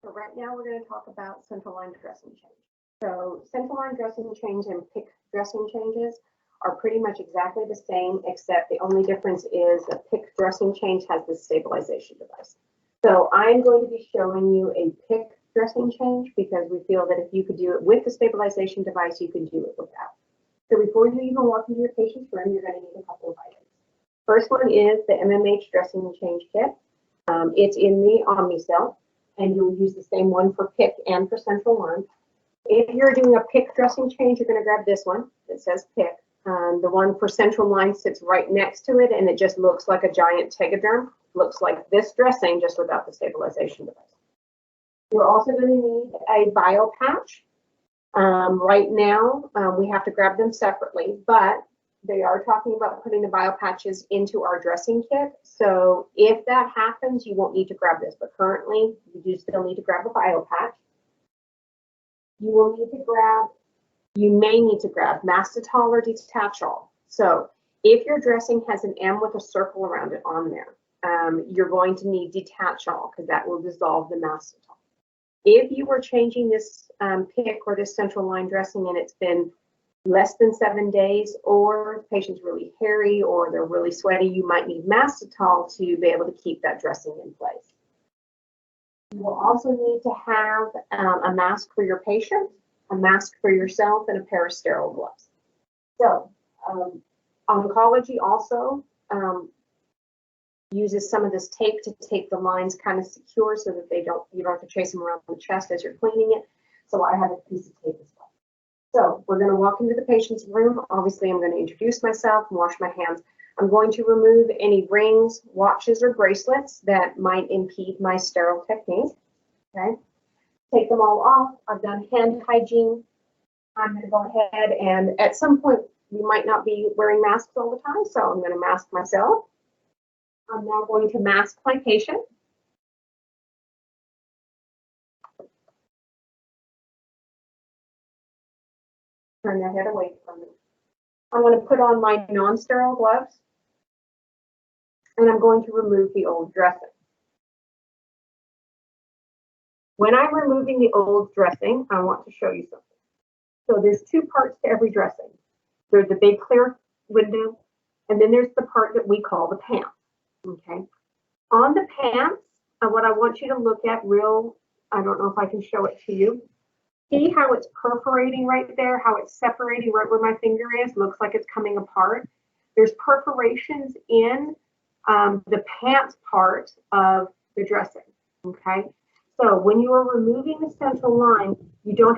So right now we're going to talk about central line dressing change. So central line dressing change and PICC dressing changes are pretty much exactly the same, except the only difference is a PICC dressing change has this stabilization device. So I'm going to be showing you a PICC dressing change because we feel that if you could do it with the stabilization device, you can do it without. So before you even walk into your patient's room, you're going to need a couple of items. First one is the MMH dressing and change kit. It's in the Omnicell, and you'll use the same one for PICC and for central line. If you're doing a PICC dressing change, you're going to grab this one that says PICC. The one for central line sits right next to it, and it just looks like a giant tegaderm. Looks like this dressing, just without the stabilization device. You're also going to need a bio patch. Right now, we have to grab them separately, but they are talking about putting the bio patches into our dressing kit. So if that happens, you won't need to grab this, but currently you do still need to grab a bio patch. You may need to grab mastitol or detachol. So if your dressing has an M with a circle around it on there, you're going to need detachol because that will dissolve the mastitol. If you were changing this PICC or this central line dressing and it's been less than 7 days, or the patient's really hairy or they're really sweaty, you might need mastitol to be able to keep that dressing in place. You will also need to have a mask for your patient, a mask for yourself, and a pair of sterile gloves. So oncology also uses some of this tape to tape the lines kind of secure so that you don't have to chase them around the chest as you're cleaning it. So I have a piece of tape as well. So we're going to walk into the patient's room. Obviously, I'm going to introduce myself and wash my hands. I'm going to remove any rings, watches, or bracelets that might impede my sterile technique. Okay, take them all off. I've done hand hygiene. I'm going to go ahead and at some point, we might not be wearing masks all the time, so I'm going to mask myself. I'm now going to mask my patient. Turn their head away from me. I'm going to put on my non-sterile gloves, and I'm going to remove the old dressing. When I'm removing the old dressing, I want to show you something. So there's two parts to every dressing. There's the big clear window, and then there's the part that we call the pants. Okay. On the pants, what I want you to look at I don't know if I can show it to you. See how it's perforating right there, how it's separating right where my finger is, looks like it's coming apart. There's perforations in the pants part of the dressing, okay? So when you are removing the central line, we don't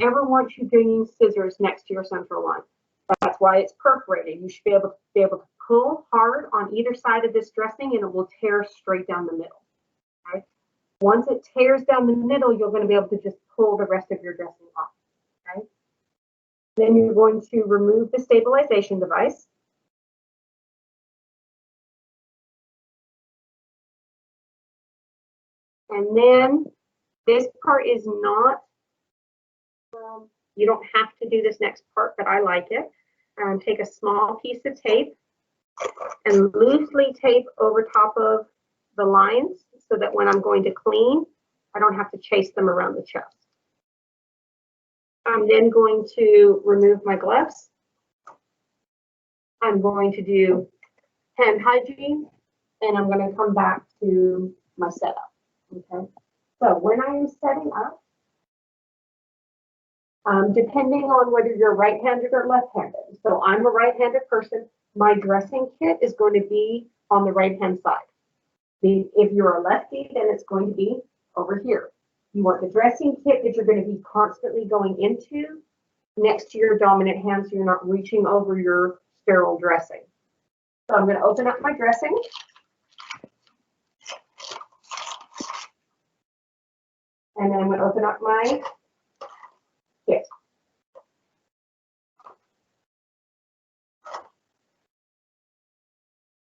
ever want you bringing scissors next to your central line. That's why it's perforated. You should be able to pull hard on either side of this dressing and it will tear straight down the middle, okay? Once it tears down the middle, you're going to be able to just pull the rest of your dressing off, okay? Then you're going to remove the stabilization device. And then this part is not, you don't have to do this next part, but I like it. Take a small piece of tape and loosely tape over top of the lines so that when I'm going to clean, I don't have to chase them around the chest. I'm then going to remove my gloves. I'm going to do hand hygiene, and I'm going to come back to my setup. Okay. So when I am setting up, depending on whether you're right-handed or left-handed. So I'm a right-handed person. My dressing kit is going to be on the right-hand side. If you're a lefty, then it's going to be over here. You want the dressing kit that you're going to be constantly going into next to your dominant hand so you're not reaching over your sterile dressing. So I'm going to open up my dressing. And then I'm going to open up my kit.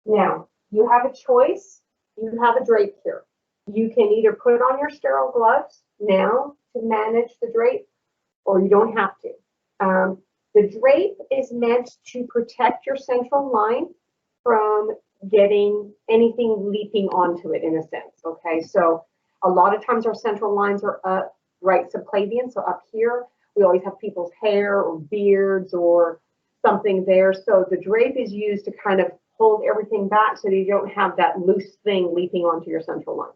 Now, you have a choice. You have a drape here. You can either put on your sterile gloves now to manage the drape, or you don't have to. The drape is meant to protect your central line from getting anything leaping onto it in a sense, okay? So A lot of times our central lines are up right subclavian, so up here. We always have people's hair or beards or something there. So the drape is used to kind of hold everything back so that you don't have that loose thing leaping onto your central line.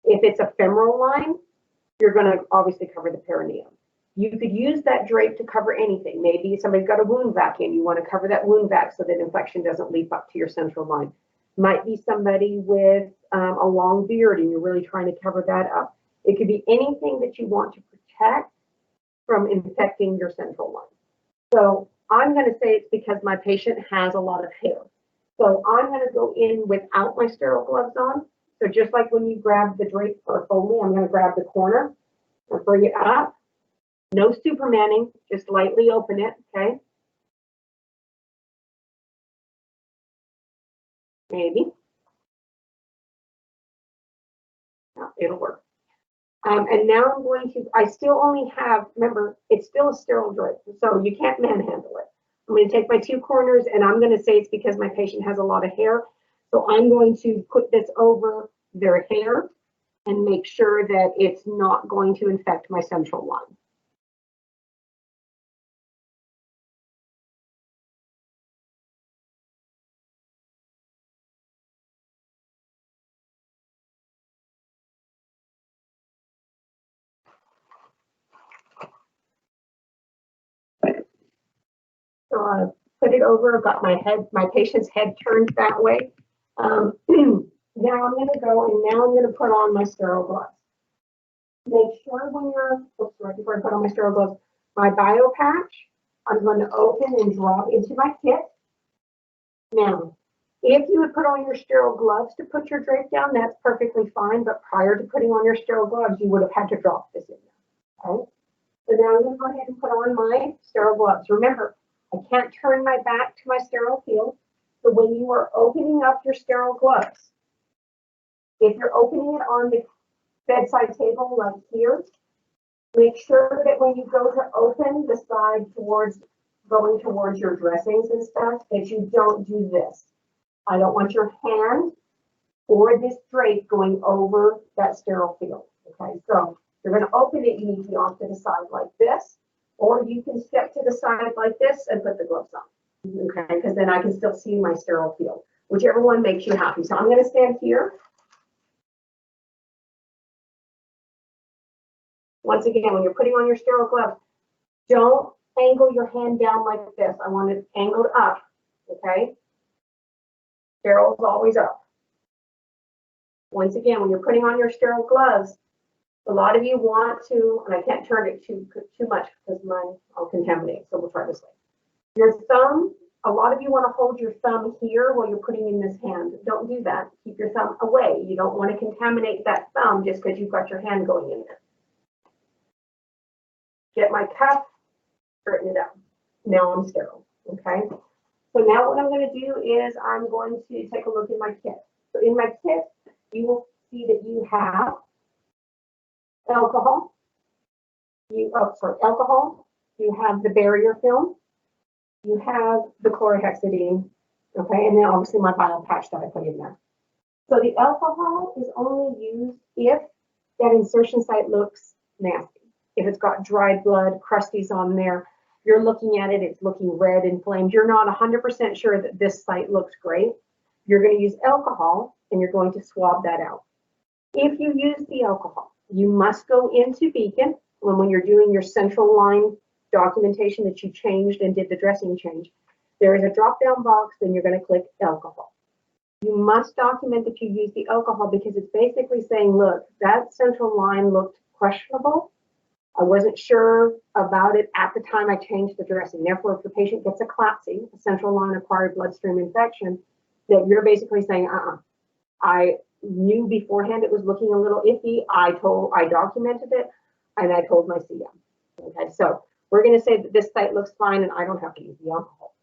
If it's a femoral line, you're going to obviously cover the perineum. You could use that drape to cover anything. Maybe somebody's got a wound vac in. You want to cover that wound vac so that infection doesn't leap up to your central line. Might be somebody with a long beard and you're really trying to cover that up. It could be anything that you want to protect from infecting your central line. So I'm going to say it's because my patient has a lot of hair. So I'm going to go in without my sterile gloves on. So just like when you grab the drape or Foley, I'm going to grab the corner and bring it up. No supermanning, just lightly open it, okay? Maybe. No, it'll work. And now I'm going to, I still only have, remember, it's still a sterile drape, so you can't manhandle it. I'm going to take my two corners and I'm going to say it's because my patient has a lot of hair. So I'm going to put this over their hair and make sure that it's not going to infect my central line. So I put it over, got my head, my patient's head turned that way. Now I'm going to go and now I'm going to put on my sterile gloves. Make sure when you're, oops, right before I put on my sterile gloves, my bio patch, I'm going to open and drop into my kit. Now, if you would put on your sterile gloves to put your drape down, that's perfectly fine. But prior to putting on your sterile gloves, you would have had to drop this in there. Okay. So now I'm going to go ahead and put on my sterile gloves. Remember, I can't turn my back to my sterile field. So when you are opening up your sterile gloves, if you're opening it on the bedside table like here, make sure that when you go to open the side towards going towards your dressings and stuff, that you don't do this. I don't want your hand or this drape going over that sterile field. Okay, so you're going to open it, you need to be off to the side like this, or you can step to the side like this and put the gloves on. Okay, because then I can still see my sterile field, whichever one makes you happy. So I'm going to stand here. Once again, when you're putting on your sterile gloves, don't angle your hand down like this. I want it angled up, okay? Sterile is always up. Once again, when you're putting on your sterile gloves, a lot of you want to, and I can't turn it too much because I'll contaminate, so we'll try this way. Your thumb, a lot of you want to hold your thumb here while you're putting in this hand. Don't do that. Keep your thumb away. You don't want to contaminate that thumb just because you've got your hand going in there. Get my cuff, straighten it up. Now I'm sterile, okay? So now what I'm going to do is I'm going to take a look at my kit. So in my kit, you will see that you have alcohol. Alcohol. You have the barrier film. You have the chlorhexidine, okay? And then obviously my bio patch that I put in there. So the alcohol is only used if that insertion site looks nasty. If it's got dried blood, crusties on there, you're looking at it, it's looking red, inflamed. You're not 100% sure that this site looks great. You're going to use alcohol and you're going to swab that out. If you use the alcohol, you must go into Beacon when you're doing your central line documentation that you changed and did the dressing change. There is a drop-down box, then you're going to click alcohol. You must document that you use the alcohol because it's basically saying, look, that central line looked questionable. I wasn't sure about it at the time I changed the dressing. Therefore, if the patient gets a CLABSI, a central line acquired bloodstream infection, that you're basically saying, I knew beforehand it was looking a little iffy. I documented it, and I told my CM. Okay, so we're going to say that this site looks fine, and I don't have to use the alcohol.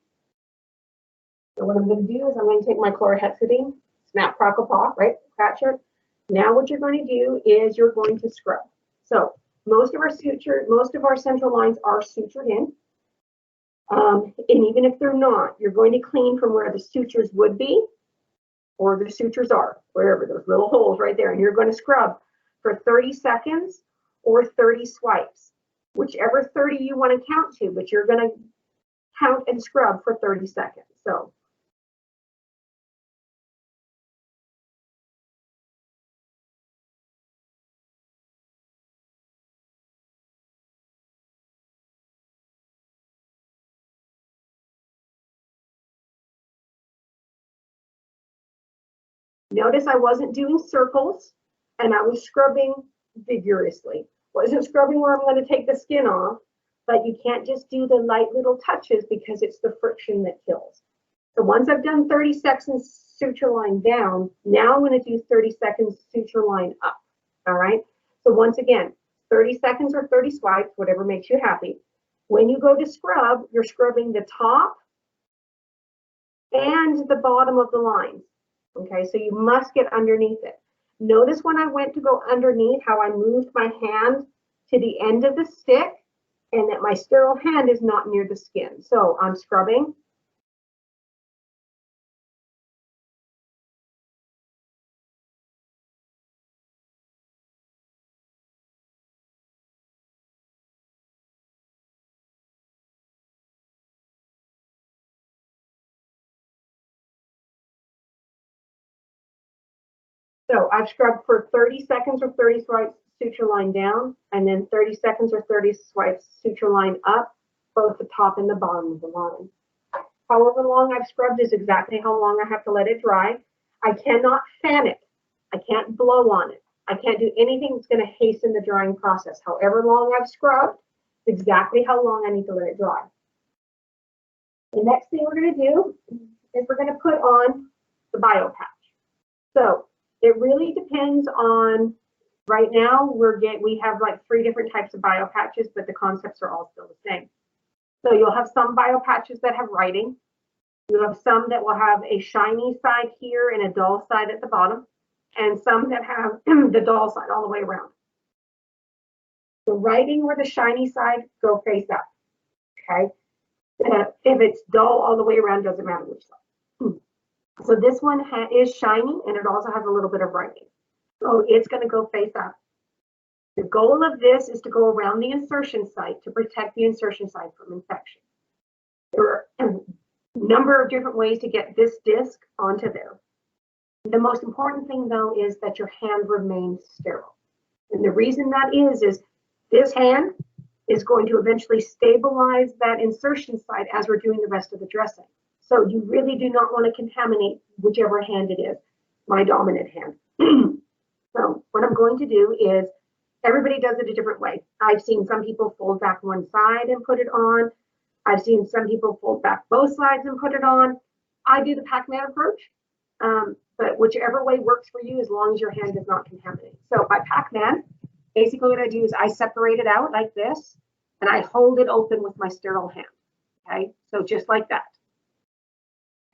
So what I'm going to do is I'm going to take my chlorhexidine, snap, crackle, pop, right, scratch it. Now what you're going to do is you're going to scrub. So most of our central lines are sutured in. And even if they're not, you're going to clean from where the sutures would be or the sutures are, wherever those little holes right there. And you're going to scrub for 30 seconds or 30 swipes, whichever 30 you want to count to, but you're going to count and scrub for 30 seconds. So notice I wasn't doing circles and I was scrubbing vigorously. Wasn't scrubbing where I'm going to take the skin off, but you can't just do the light little touches because it's the friction that kills. So once I've done 30 seconds suture line down, now I'm going to do 30 seconds suture line up. All right. So once again, 30 seconds or 30 swipes, whatever makes you happy. When you go to scrub, you're scrubbing the top and the bottom of the lines. Okay, so you must get underneath it. Notice when I went to go underneath how I moved my hand to the end of the stick and that my sterile hand is not near the skin. So I'm scrubbing. So I've scrubbed for 30 seconds or 30 swipes, suture line down, and then 30 seconds or 30 swipes, suture line up, both the top and the bottom of the line. However long I've scrubbed is exactly how long I have to let it dry. I cannot fan it. I can't blow on it. I can't do anything that's going to hasten the drying process. However long I've scrubbed, exactly how long I need to let it dry. The next thing we're going to do is we're going to put on the bio patch. So it really depends on, right now we have like 3 different types of bio patches, but the concepts are all still the same. So you'll have some bio patches that have writing. You'll have some that will have a shiny side here and a dull side at the bottom, and some that have the dull side all the way around. The writing or the shiny side go face up. Okay. If it's dull all the way around, doesn't matter which side. So this one is shiny and it also has a little bit of writing. So it's going to go face up. The goal of this is to go around the insertion site to protect the insertion site from infection. There are a number of different ways to get this disc onto there. The most important thing though is that your hand remains sterile. And the reason that is this hand is going to eventually stabilize that insertion site as we're doing the rest of the dressing. So you really do not want to contaminate whichever hand it is, my dominant hand. So what I'm going to do is, everybody does it a different way. I've seen some people fold back one side and put it on. I've seen some people fold back both sides and put it on. I do the Pac-Man approach, but whichever way works for you as long as your hand is not contaminated. So by Pac-Man, basically what I do is I separate it out like this and I hold it open with my sterile hand. Okay, so just like that.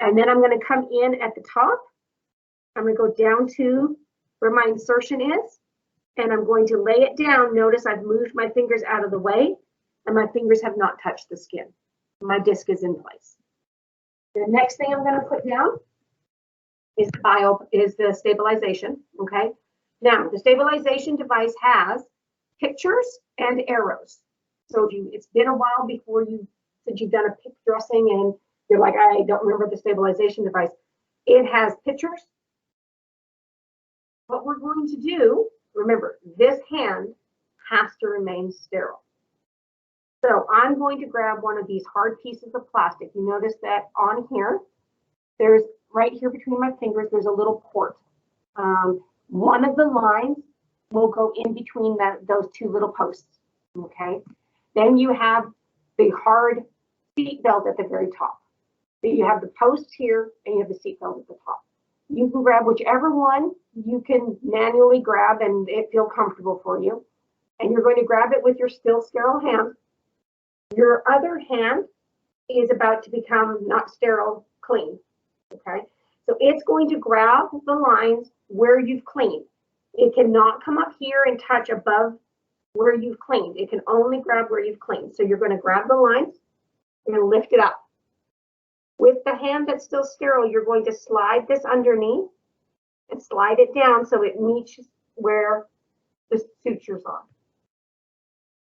And then I'm going to come in at the top. I'm going to go down to where my insertion is, and I'm going to lay it down. Notice I've moved my fingers out of the way, and my fingers have not touched the skin. My disc is in place. The next thing I'm going to put down is the stabilization. Okay. Now the stabilization device has pictures and arrows. So it's been a while since you've done a pick dressing and you're like, I don't remember the stabilization device. It has pictures. What we're going to do, remember, this hand has to remain sterile. So I'm going to grab one of these hard pieces of plastic. You notice that on here, there's right here between my fingers, there's a little port. One of the lines will go in between those 2 little posts. Okay. Then you have the hard seat belt at the very top. You have the posts here and you have the seat belt at the top. You can grab whichever one you can manually grab and it feel comfortable for you. And you're going to grab it with your still sterile hand. Your other hand is about to become not sterile, clean. Okay, so it's going to grab the lines where you've cleaned. It cannot come up here and touch above where you've cleaned. It can only grab where you've cleaned. So you're going to grab the lines and lift it up. With the hand that's still sterile, you're going to slide this underneath and slide it down so it meets where the sutures are.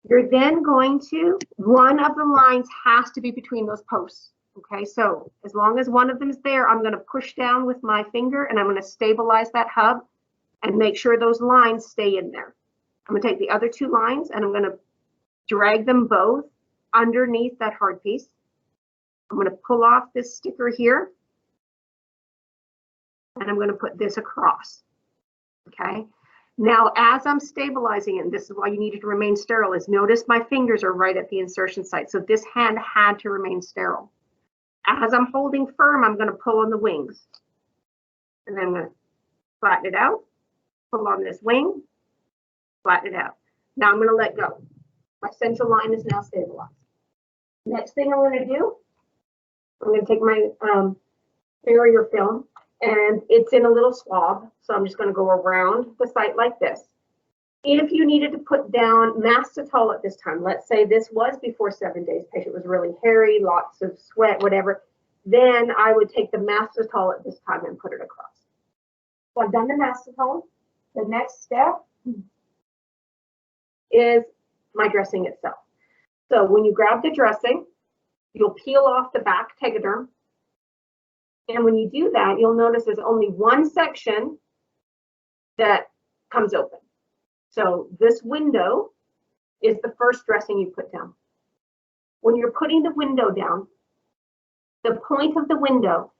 You're then going to, one of the lines has to be between those posts. Okay, so as long as one of them is there, I'm going to push down with my finger and I'm going to stabilize that hub and make sure those lines stay in there. I'm going to take the other two lines and I'm going to drag them both underneath that hard piece. I'm going to pull off this sticker here and I'm going to put this across. Okay. Now, as I'm stabilizing it, and this is why you need it to remain sterile, is notice my fingers are right at the insertion site. So this hand had to remain sterile. As I'm holding firm, I'm going to pull on the wings. And then I'm going to flatten it out, pull on this wing, flatten it out. Now I'm going to let go. My central line is now stabilized. Next thing I'm going to do, I'm going to take my barrier film, and it's in a little swab, so I'm just going to go around the site like this. If you needed to put down mastitol at this time, let's say this was before 7 days, patient was really hairy, lots of sweat, whatever, then I would take the mastitol at this time and put it across. So I've done the mastitol. The next step is my dressing itself. So when you grab the dressing, you'll peel off the back tegaderm. And when you do that, you'll notice there's only one section that comes open. So this window is the first dressing you put down. When you're putting the window down, the point of the window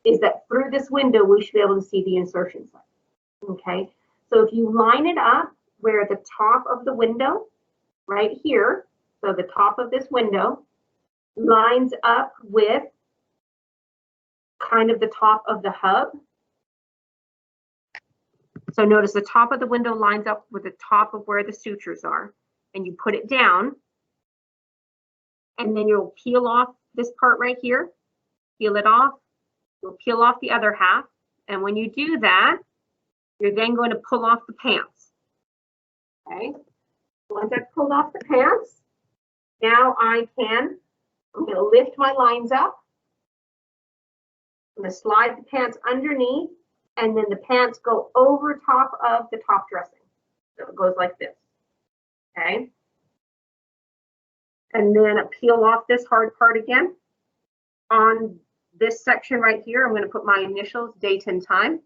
is that through this window, we should be able to see the insertion site. Okay, so if you line it up where the top of the window, right here, so the top of this window lines up with kind of the top of the hub. So notice the top of the window lines up with the top of where the sutures are, and you put it down, and then you'll peel off this part right here, peel it off, you'll peel off the other half, and when you do that, you're then going to pull off the pants. Okay, once I've pulled off the pants, now I'm going to lift my lines up. I'm going to slide the pants underneath, and then the pants go over top of the top dressing. So it goes like this. Okay. And then peel off this hard part again. On this section right here, I'm going to put my initials, date and time.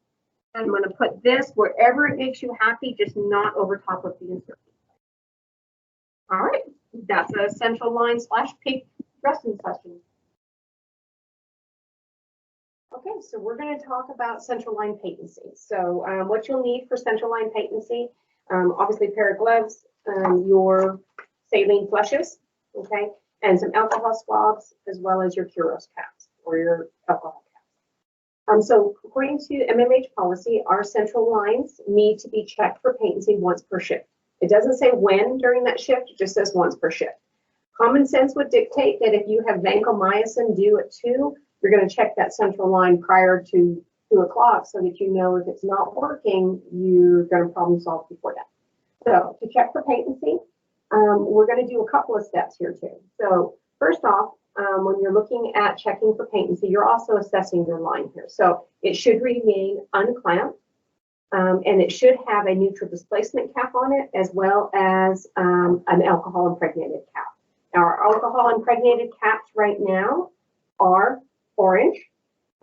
And I'm going to put this wherever it makes you happy, just not over top of the insertion. All right, that's a central line / pig dressing session. Okay, so we're going to talk about central line patency. So what you'll need for central line patency, obviously a pair of gloves, your saline flushes, okay, and some alcohol swabs, as well as your Curos caps or your alcohol caps. So according to MMH policy, our central lines need to be checked for patency once per shift. It doesn't say when during that shift, it just says once per shift. Common sense would dictate that if you have vancomycin due at 2, you're going to check that central line prior to 2 o'clock so that you know if it's not working, you're going to problem solve before that. So to check for patency, we're going to do a couple of steps here too. So first off, when you're looking at checking for patency, you're also assessing your line here. So it should remain unclamped, and it should have a neutral displacement cap on it, as well as an alcohol impregnated cap. Now, our alcohol impregnated caps right now are orange,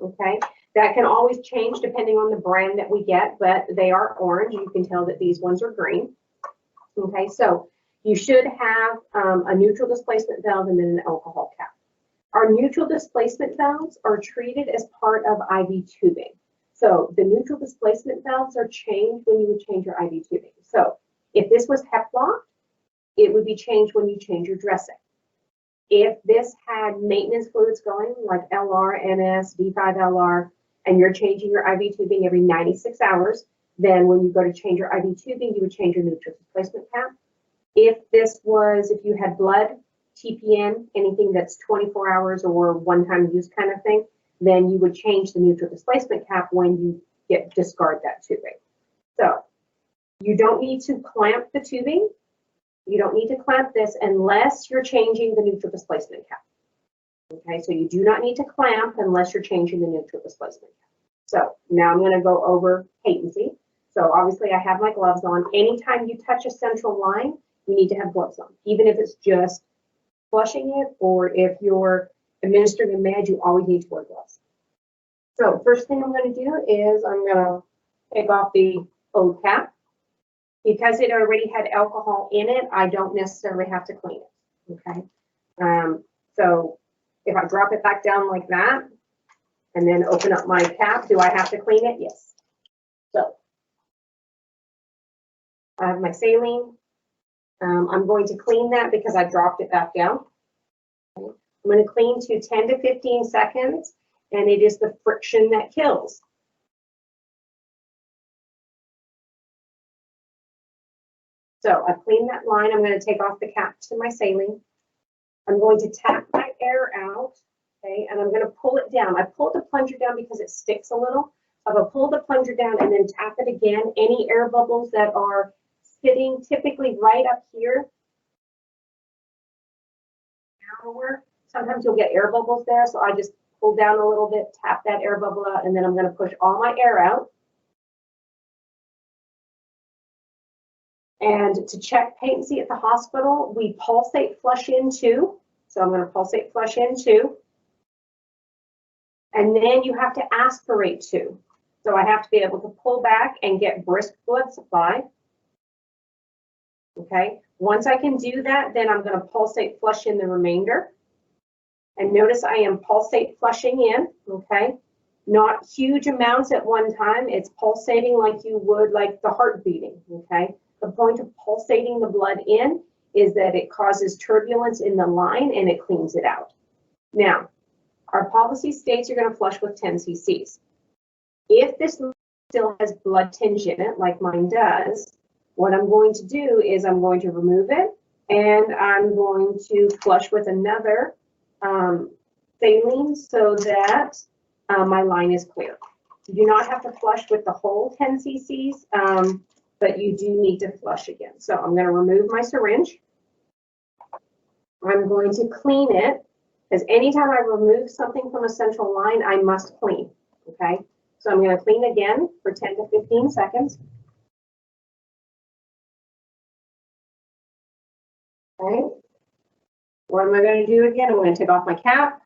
okay? That can always change depending on the brand that we get, but they are orange. You can tell that these ones are green, okay? So you should have a neutral displacement valve and then an alcohol cap. Our neutral displacement valves are treated as part of IV tubing. So the neutral displacement valves are changed when you would change your IV tubing. So if this was HEP locked, it would be changed when you change your dressing. If this had maintenance fluids going, like LR, NS, D5LR, and you're changing your IV tubing every 96 hours, then when you go to change your IV tubing, you would change your neutral displacement cap. If you had blood, TPN, anything that's 24 hours or one-time use kind of thing, then you would change the neutral displacement cap when you discard that tubing. So you don't need to clamp the tubing. You don't need to clamp this unless you're changing the neutral displacement cap. Okay, so you do not need to clamp unless you're changing the neutral displacement cap. So now I'm going to go over patency. So obviously I have my gloves on. Anytime you touch a central line, you need to have gloves on, even if it's just flushing it or if you're administering a med, you always need to wear gloves. So first thing I'm going to do is I'm going to take off the old cap. Because it already had alcohol in it, I don't necessarily have to clean it, okay? So if I drop it back down like that and then open up my cap, do I have to clean it? Yes. So I have my saline. I'm going to clean that because I dropped it back down. Okay. I'm going to clean to 10 to 15 seconds, and it is the friction that kills. So I've cleaned that line. I'm going to take off the cap to my saline. I'm going to tap my air out, okay, and I'm going to pull it down. I pulled the plunger down because it sticks a little. I'm going to pull the plunger down and then tap it again. Any air bubbles that are sitting typically right up here, narrower, sometimes you'll get air bubbles there, so I just pull down a little bit, tap that air bubble out, and then I'm going to push all my air out. And to check patency at the hospital, we pulsate flush in too. So I'm going to pulsate flush in too. And then you have to aspirate too. So I have to be able to pull back and get brisk blood supply. Okay. Once I can do that, then I'm going to pulsate flush in the remainder. And notice I am pulsate flushing in. Okay. Not huge amounts at one time. It's pulsating like you would like the heart beating. Okay. The point of pulsating the blood in is that it causes turbulence in the line and it cleans it out. Now, our policy states you're going to flush with 10 cc's. If this still has blood tinge in it, like mine does, what I'm going to do is I'm going to remove it and I'm going to flush with another saline so that my line is clear. You do not have to flush with the whole 10 cc's. But you do need to flush again. So I'm going to remove my syringe. I'm going to clean it, because anytime I remove something from a central line, I must clean, okay? So I'm going to clean again for 10 to 15 seconds. Okay. What am I going to do again? I'm going to take off my cap,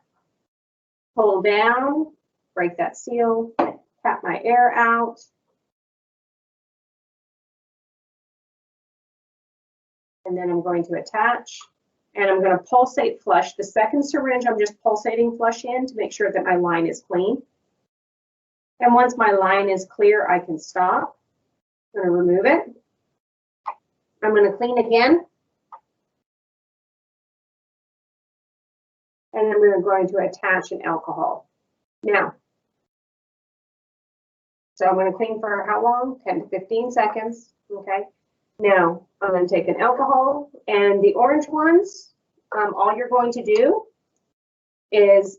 pull down, break that seal, tap my air out. And then I'm going to attach, and I'm going to pulsate flush. The second syringe, I'm just pulsating flush in to make sure that my line is clean. And once my line is clear, I can stop. I'm going to remove it. I'm going to clean again. And then we're going to attach an alcohol. Now, so I'm going to clean for how long? 10 to 15 seconds, okay? Now, I'm going to take an alcohol, and the orange ones, all you're going to do is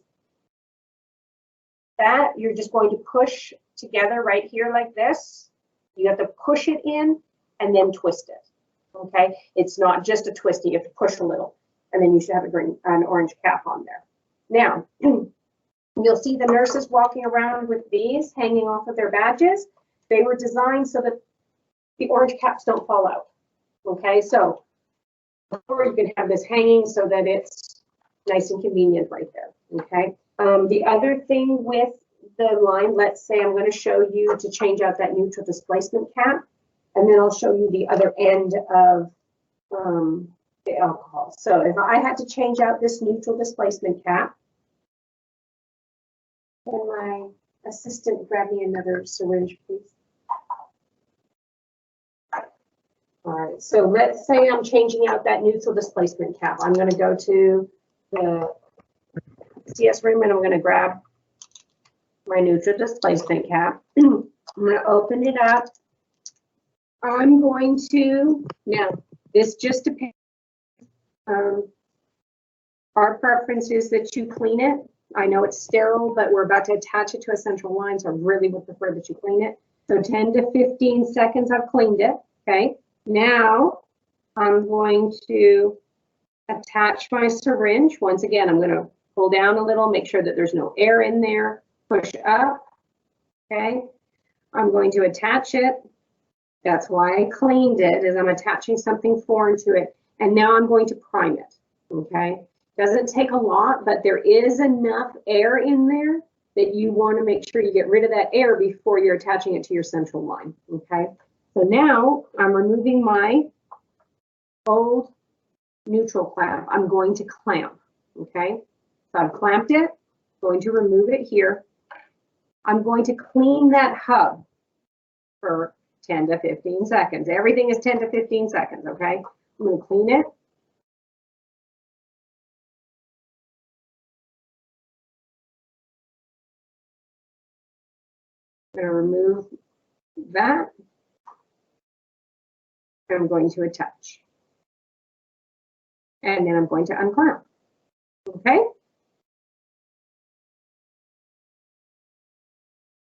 that you're just going to push together right here like this. You have to push it in and then twist it, okay? It's not just a twist, you have to push a little, and then you should have an orange cap on there. Now, you'll see the nurses walking around with these hanging off of their badges. They were designed so that the orange caps don't fall out, okay? So, or you can have this hanging so that it's nice and convenient right there, okay? The other thing with the line, let's say I'm going to show you to change out that neutral displacement cap, and then I'll show you the other end of the alcohol. So if I had to change out this neutral displacement cap, can my assistant grab me another syringe, please? All right, so let's say I'm changing out that neutral displacement cap. I'm going to go to the CS room and I'm going to grab my neutral displacement cap. I'm going to open it up. I'm going to, now this just depends. Our preference is that you clean it. I know it's sterile, but we're about to attach it to a central line, so I really would prefer that you clean it. So 10 to 15 seconds, I've cleaned it, okay? Now, I'm going to attach my syringe. Once again, I'm going to pull down a little, make sure that there's no air in there, push up, okay? I'm going to attach it. That's why I cleaned it, is I'm attaching something foreign to it. And now I'm going to prime it, okay? Doesn't take a lot, but there is enough air in there that you want to make sure you get rid of that air before you're attaching it to your central line, okay? So now I'm removing my old neutral clamp. I'm going to clamp, okay? So I've clamped it, going to remove it here. I'm going to clean that hub for 10 to 15 seconds. Everything is 10 to 15 seconds, okay? I'm going to clean it. I'm going to remove that. I'm going to attach. And then I'm going to unclamp, okay?